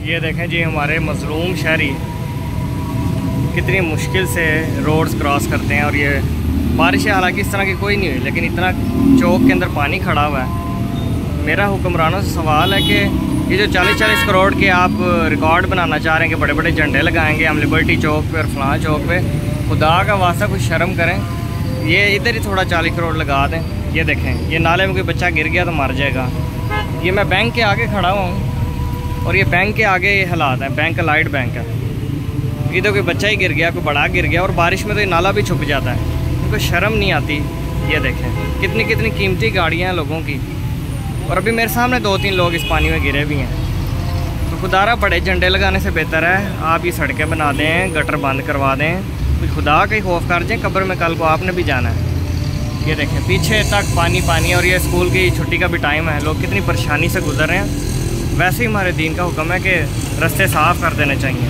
ये देखें जी हमारे मज़लूम शहरी कितनी मुश्किल से रोड्स क्रॉस करते हैं। और ये बारिश है, हालांकि इस तरह की कोई नहीं हुई, लेकिन इतना चौक के अंदर पानी खड़ा हुआ है। मेरा हुक्मरानों से सवाल है कि ये जो 40-40 करोड़ के आप रिकॉर्ड बनाना चाह रहे हैं कि बड़े बड़े झंडे लगाएंगे हम लिबर्टी चौक पे और फलां चौक पे, खुदा का वास्ता कुछ शर्म करें। ये इधर ही थोड़ा 40 करोड़ लगा दें। ये देखें, ये नाले में कोई बच्चा गिर गया तो मर जाएगा। ये मैं बैंक के आगे खड़ा हुआ हूँ और ये बैंक के आगे ये हालात है। बैंक लाइट बैंक है, इधर कोई बच्चा ही गिर गया, कोई बड़ा गिर गया, और बारिश में तो ये नाला भी छुप जाता है। उनको शर्म नहीं आती। ये देखें कितनी कितनी कीमती गाड़ियाँ हैं लोगों की, और अभी मेरे सामने 2-3 लोग इस पानी में गिरे भी हैं। तो खुदारा बड़े झंडे लगाने से बेहतर है आप ये सड़कें बना दें, गटर बंद करवा दें, कुछ खुदा का ही खौफ कर जाएँ। कब्र में कल को आपने भी जाना है। ये देखें पीछे तक पानी पानी, और ये स्कूल की छुट्टी का भी टाइम है, लोग कितनी परेशानी से गुजर रहे हैं। वैसे ही हमारे दीन का हुक्म है कि रास्ते साफ़ कर देने चाहिए।